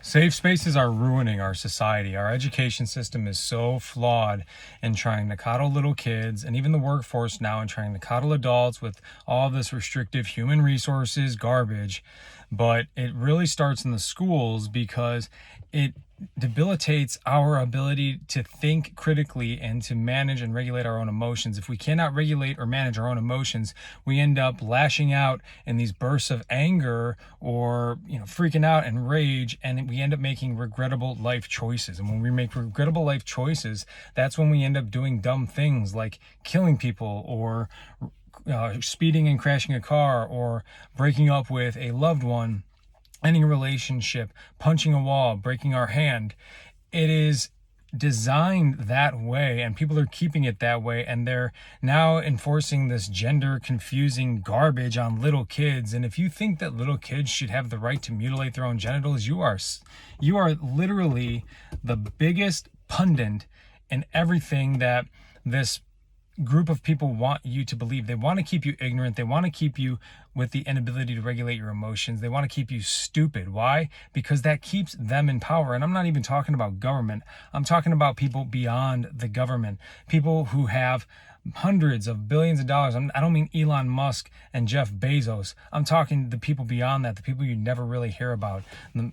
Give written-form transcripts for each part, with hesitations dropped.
Safe spaces are ruining our society. Our education system is so flawed in trying to coddle little kids, and even the workforce now in trying to coddle adults with all this restrictive human resources garbage. But it really starts in the schools because it debilitates our ability to think critically and to manage and regulate our own emotions. If we cannot regulate or manage our own emotions, we end up lashing out in these bursts of anger or freaking out and rage, and we end up making regrettable life choices. And when we make regrettable life choices, that's when we end up doing dumb things like killing people or speeding and crashing a car or breaking up with a loved one, ending a relationship, punching a wall, breaking our hand. It is designed that way, and people are keeping it that way, and they're now enforcing this gender confusing garbage on little kids. And if you think that little kids should have the right to mutilate their own genitals, you are literally the biggest pundit in everything that this group of people want you to believe. They want to keep you ignorant. They want to keep you with the inability to regulate your emotions. They want to keep you stupid. Why? Because that keeps them in power. And I'm not even talking about government. I'm talking about people beyond the government, people who have hundreds of billions of dollars. I don't mean Elon Musk and Jeff Bezos. I'm talking the people beyond that, the people you never really hear about.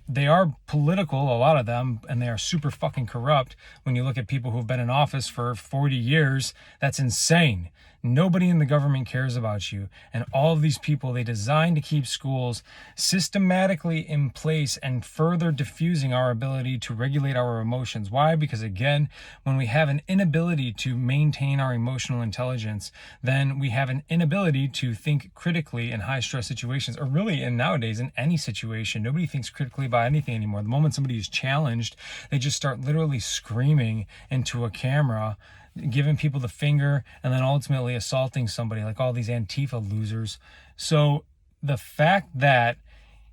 They are political, a lot of them, and they are super fucking corrupt. When you look at people who've been in office for 40 years, that's insane. Nobody in the government cares about you. And all of these people, they design to keep schools systematically in place and further diffusing our ability to regulate our emotions. Why? Because again, when we have an inability to maintain our emotional intelligence, then we have an inability to think critically in high stress situations, or really in nowadays in any situation. Nobody thinks critically about anything anymore. The moment somebody is challenged, they just start literally screaming into a camera, giving people the finger, and then ultimately assaulting somebody, like all these Antifa losers. So the fact that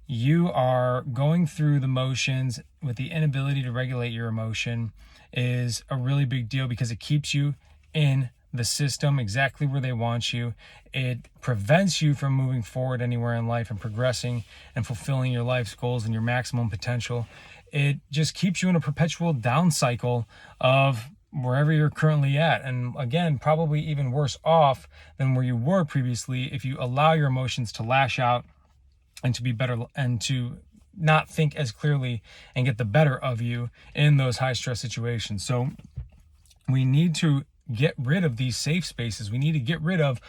you are going through the motions with the inability to regulate your emotion is a really big deal, because it keeps you in the system exactly where they want you. It prevents you from moving forward anywhere in life and progressing and fulfilling your life's goals and your maximum potential. It just keeps you in a perpetual down cycle of wherever you're currently at. And again, probably even worse off than where you were previously if you allow your emotions to lash out and to be better and to not think as clearly and get the better of you in those high stress situations. So we need to get rid of these safe spaces. We need to get rid of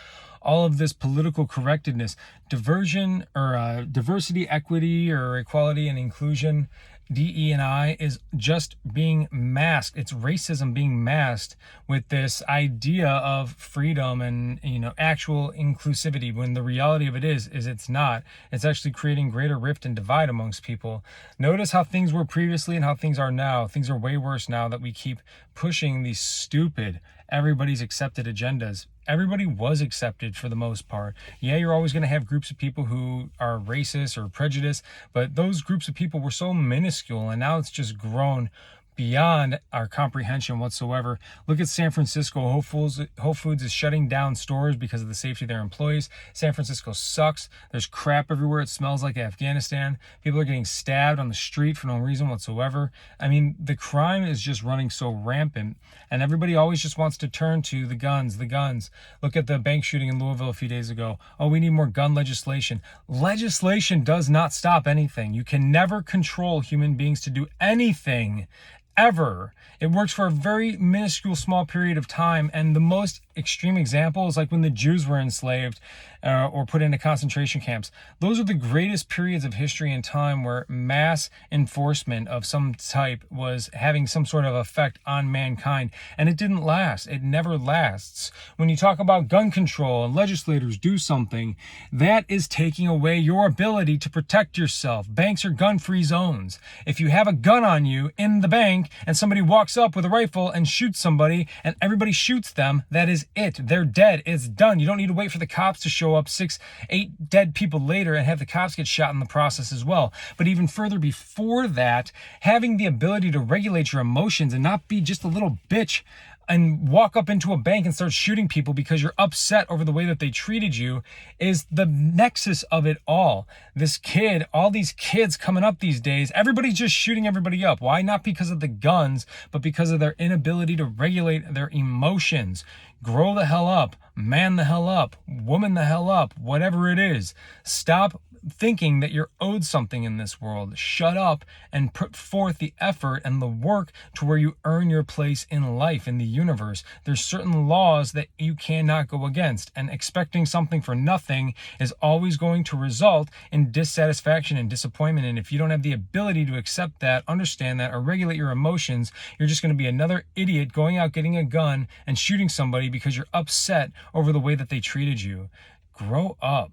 all of this political correctness, diversion or diversity, equity, or equality and inclusion. DE&I is just being masked. It's racism being masked with this idea of freedom and actual inclusivity, when the reality of it is it's not. It's actually creating greater rift and divide amongst people. Notice how things were previously and how things are now. Things are way worse now that we keep pushing these stupid everybody's accepted agendas. Everybody was accepted for the most part. Yeah, you're always going to have groups of people who are racist or prejudiced, but those groups of people were so minuscule, and now it's just grown beyond our comprehension whatsoever. Look at San Francisco. Whole Foods is shutting down stores because of the safety of their employees. San Francisco sucks. There's crap everywhere. It smells like Afghanistan. People are getting stabbed on the street for no reason whatsoever. I mean, the crime is just running so rampant, and everybody always just wants to turn to the guns. Look at the bank shooting in Louisville a few days ago. Oh, we need more gun legislation. Legislation does not stop anything. You can never control human beings to do anything ever. It works for a very minuscule small period of time, and the most extreme example is like when the Jews were enslaved or put into concentration camps. Those are the greatest periods of history and time where mass enforcement of some type was having some sort of effect on mankind, and it didn't last. It never lasts. When you talk about gun control and legislators do something, that is taking away your ability to protect yourself. Banks are gun-free zones. If you have a gun on you in the bank and somebody walks up with a rifle and shoots somebody and everybody shoots them, that is it. They're dead. It's done. You don't need to wait for the cops to show up 6, 8 dead people later and have the cops get shot in the process as well. But even further before that, having the ability to regulate your emotions and not be just a little bitch and walk up into a bank and start shooting people because you're upset over the way that they treated you is the nexus of it all. This kid, all these kids coming up these days, everybody's just shooting everybody up. Why? Not because of the guns, but because of their inability to regulate their emotions. Grow the hell up, man the hell up, woman the hell up, whatever it is. Stop thinking that you're owed something in this world. Shut up and put forth the effort and the work to where you earn your place in life, in the universe. There's certain laws that you cannot go against, and expecting something for nothing is always going to result in dissatisfaction and disappointment. And if you don't have the ability to accept that, understand that, or regulate your emotions, you're just going to be another idiot going out getting a gun and shooting somebody because you're upset over the way that they treated you. Grow up.